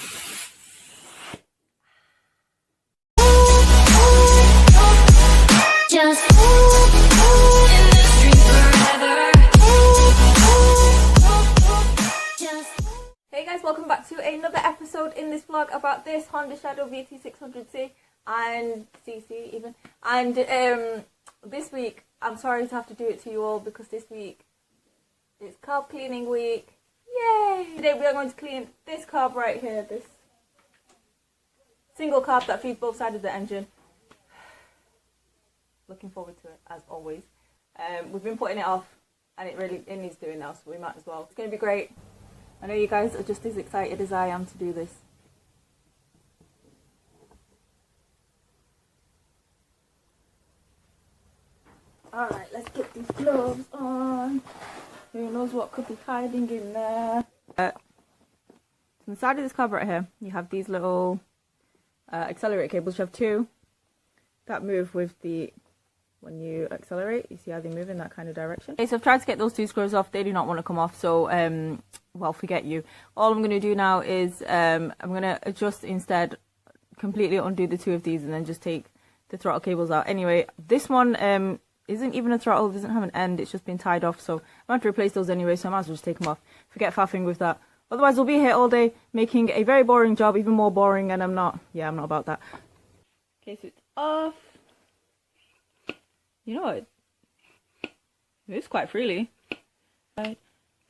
Hey guys, welcome back to another episode in this vlog about this Honda Shadow VT600C and CC even. And this week, I'm sorry to have to do it to you all because this week it's carb cleaning week. Yay! Today we are going to clean this carb right here, this single carb that feeds both sides of the engine. Looking forward to it as always. We've been putting it off and it needs doing now, so we might as well. It's going to be great. I know you guys are just as excited as I am to do this. Alright, let's get these gloves on. Who knows what could be hiding in there. On the side of this carb right here, you have these little accelerator cables. You have two that move with the... When you accelerate, you see how they move in that kind of direction. Okay, so I've tried to get those two screws off. They do not want to come off, so well, forget you. All I'm going to do now is I'm going to adjust instead, completely undo the two of these and then just take the throttle cables out. Anyway, this one isn't even a throttle, doesn't have an end, it's just been tied off, so I'm going to replace those anyway, so I might as well just take them off. Forget faffing with that. Otherwise, we'll be here all day making a very boring job, even more boring, and I'm not about that. Okay, so it's off. You know what? It moves quite freely. Right.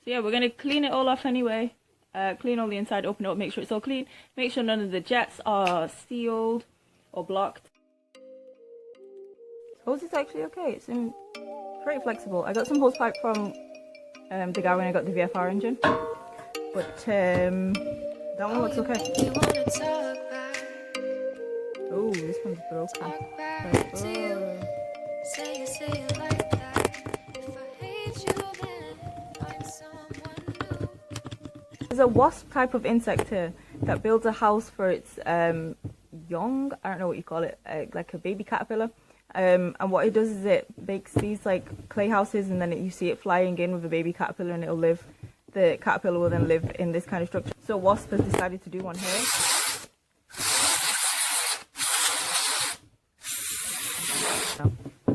So yeah, we're going to clean it all off anyway. Clean all the inside, open it up, make sure it's all clean. Make sure none of the jets are sealed or blocked. Hose is actually okay. It's pretty flexible. I got some hose pipe from the guy when I got the VFR engine. But that one looks okay. Oh, this one's broken. Oh. Say it like that. If I hate you, then I'm someone new. There's a wasp type of insect here that builds a house for its young, I don't know what you call it, like a baby caterpillar. And what it does is it makes these like clay houses, and then you see it flying in with a baby caterpillar, and it'll live. The caterpillar will then live in this kind of structure. So wasp has decided to do one here.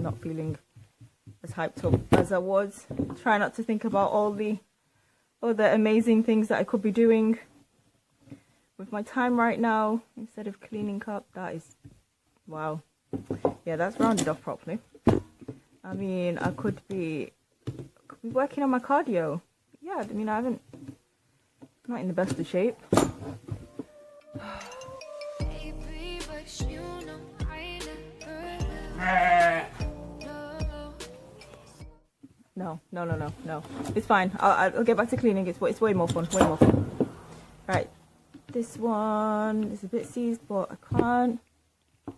Not feeling as hyped up as I was. Try not to think about all the other amazing things that I could be doing with my time right now instead of cleaning up. That is, wow. Yeah, that's rounded off properly. I mean, I could be working on my cardio. Yeah, I mean, I'm not in the best of shape. No. It's fine. I'll get back to cleaning. It's way more fun. Way more fun. Right. This one is a bit seized, but I can't.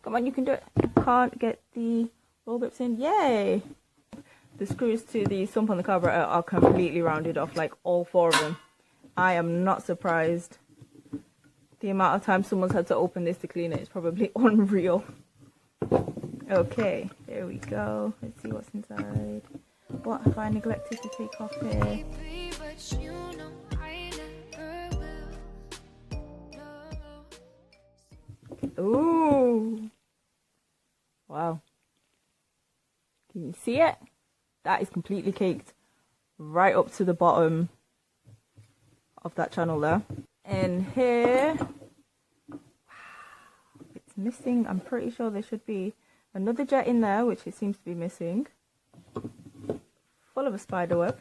Come on, you can do it. I can't get the roll grips in. Yay! The screws to the sump on the carburetor are completely rounded off, like all four of them. I am not surprised. The amount of time someone's had to open this to clean it is probably unreal. Okay, there we go. Let's see what's inside. What have I neglected to take off here? Ooh! Wow. Can you see it? That is completely caked right up to the bottom of that channel there. And here, it's missing. I'm pretty sure there should be another jet in there, which it seems to be missing. Full of a spider web.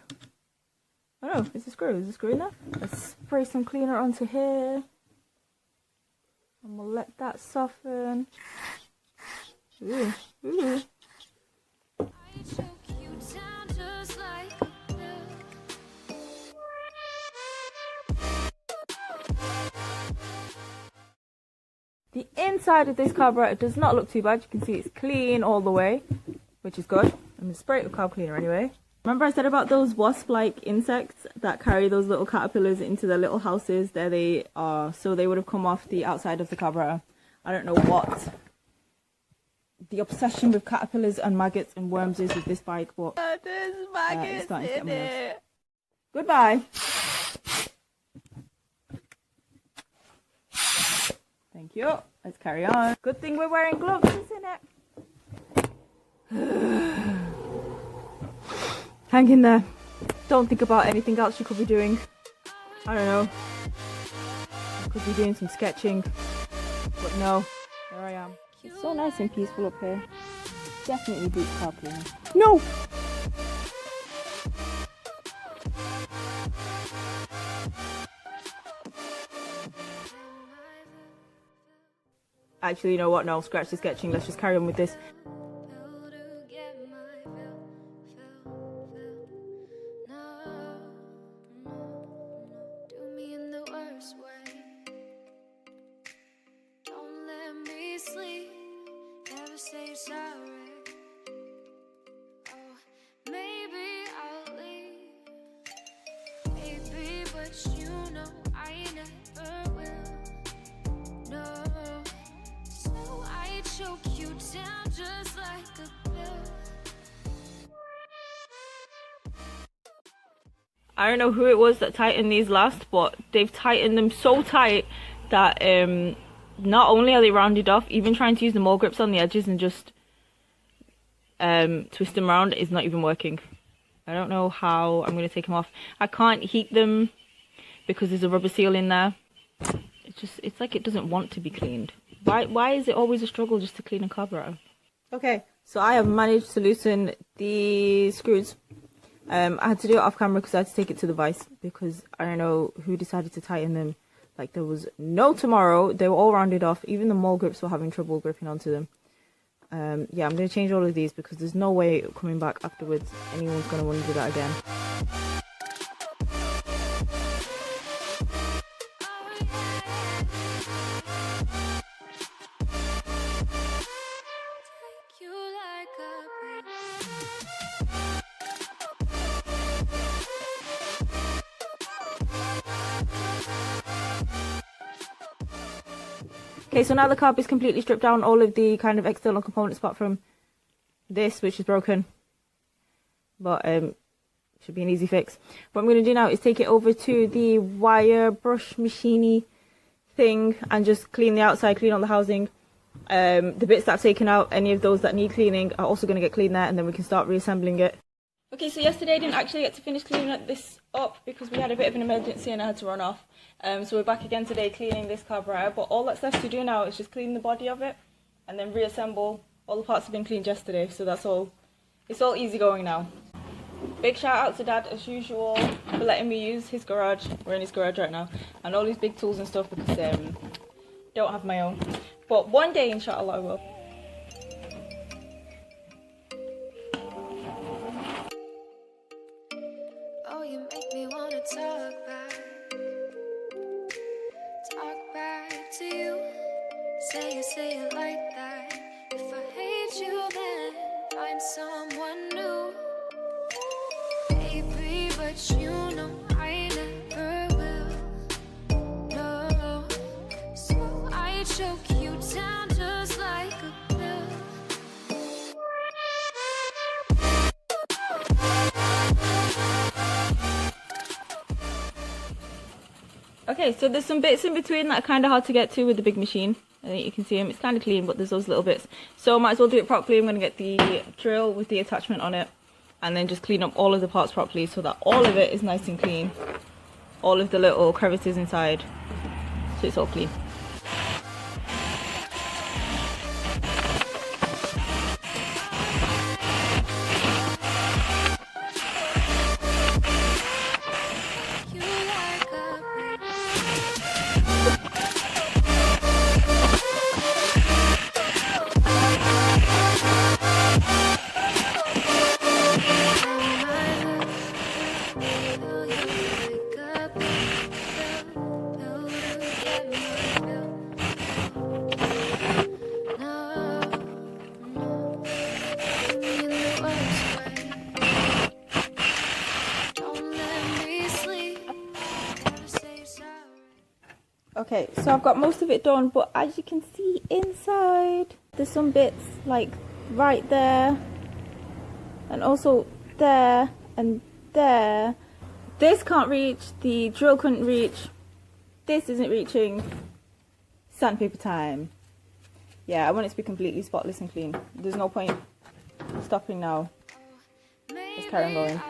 Oh no, it's a screw. Is a screw in there? Let's spray some cleaner onto here. And we'll let that soften. Ooh, ooh. The inside of this carburetor does not look too bad. You can see it's clean all the way, which is good. I'm going to spray it with carb cleaner anyway. Remember I said about those wasp-like insects that carry those little caterpillars into their little houses? There they are. So they would have come off the outside of the carburetor. I don't know what the obsession with caterpillars and maggots and worms is with this bike, but there's maggots in it. Goodbye. Thank you. Let's carry on. Good thing we're wearing gloves, isn't it? Hang in there. Don't think about anything else you could be doing. I don't know. I could be doing some sketching. But no, there I am. It's so nice and peaceful up here. Definitely beats car cleaning. No! Actually, you know what? No, scratch the sketching. Let's just carry on with this. I don't know who it was that tightened these last, but they've tightened them so tight that not only are they rounded off, even trying to use the mole grips on the edges and just twist them around is not even working. I don't know how I'm going to take them off. I can't heat them because there's a rubber seal in there. It's like it doesn't want to be cleaned. Why is it always a struggle just to clean a carburetor? Okay, so I have managed to loosen the screws. I had to do it off camera because I had to take it to the vise because I don't know who decided to tighten them. Like there was no tomorrow. They were all rounded off. Even the mole grips were having trouble gripping onto them. Yeah, I'm going to change all of these because there's no way coming back afterwards anyone's going to want to do that again. Okay, so now the carb is completely stripped down, all of the kind of external components apart from this, which is broken. But should be an easy fix. What I'm going to do now is take it over to the wire brush machiney thing and just clean the outside, clean all the housing. The bits that I've taken out, any of those that need cleaning are also going to get cleaned there, and then we can start reassembling it. Okay, so yesterday I didn't actually get to finish cleaning this up because we had a bit of an emergency and I had to run off. So we're back again today cleaning this carburetor, but all that's left to do now is just clean the body of it and then reassemble. All the parts have been cleaned yesterday, so that's all. It's all easy going now. Big shout out to Dad as usual for letting me use his garage. We're in his garage right now, and all these big tools and stuff because don't have my own. But one day, inshallah, I will. Oh, you make me wanna talk back to you. Say it like that. If I hate you, then find someone new. Baby, but you know I never will. No, so I choke you down just like a pill. Okay, so there's some bits in between that are kind of hard to get to with the big machine. I think you can see them. It's kind of clean, but there's those little bits. So I might as well do it properly. I'm going to get the drill with the attachment on it and then just clean up all of the parts properly so that all of it is nice and clean. All of the little crevices inside, so it's all clean. Okay, so I've got most of it done, but as you can see inside, there's some bits like right there, and also there, and there. This can't reach, the drill couldn't reach, this isn't reaching. Sandpaper time. Yeah, I want it to be completely spotless and clean. There's no point stopping now. Let's carry on going.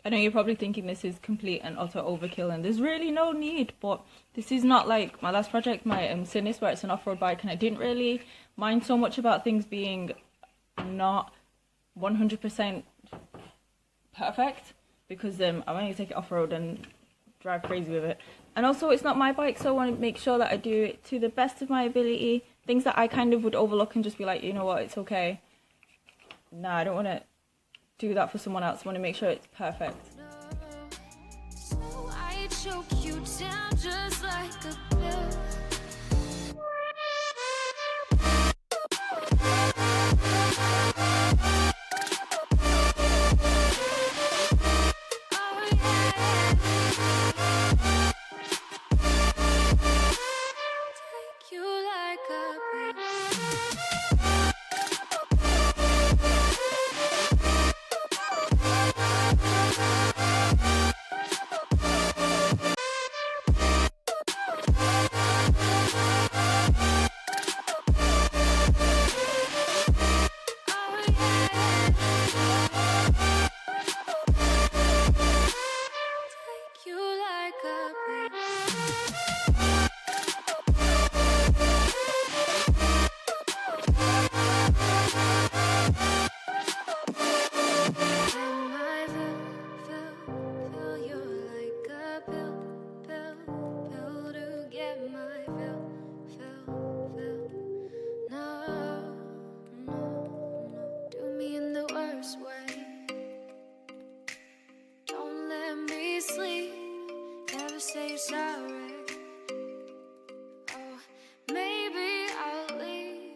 I know you're probably thinking this is complete and utter overkill and there's really no need, but this is not like my last project, my Sinis, where it's an off-road bike, and I didn't really mind so much about things being not 100% perfect, because I want to take it off-road and drive crazy with it. And also it's not my bike, so I want to make sure that I do it to the best of my ability. Things that I kind of would overlook and just be like, you know what, it's okay. Nah, I don't want to do that for someone else. I want to make sure it's perfect. So I choke you down just like a pill. Say sorry. Oh, maybe I'll leave,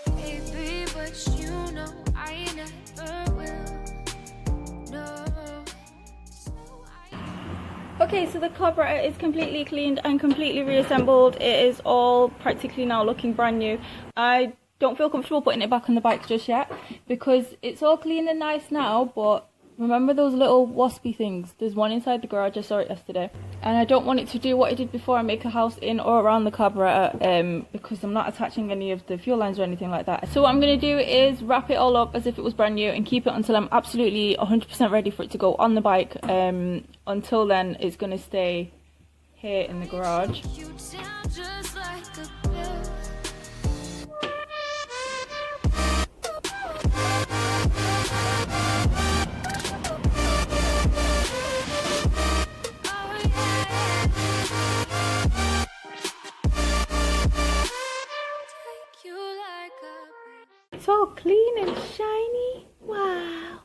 baby, but you know I never will. No. Okay, so the carburetor is completely cleaned and completely reassembled. It is all practically now looking brand new. I don't feel comfortable putting it back on the bike just yet because it's all clean and nice now, but remember those little waspy things? There's one inside the garage, I saw it yesterday. And I don't want it to do what I did before and make a house in or around the carburetor because I'm not attaching any of the fuel lines or anything like that. So what I'm going to do is wrap it all up as if it was brand new and keep it until I'm absolutely 100% ready for it to go on the bike. Until then, it's going to stay here in the garage. It's all clean and shiny. Wow.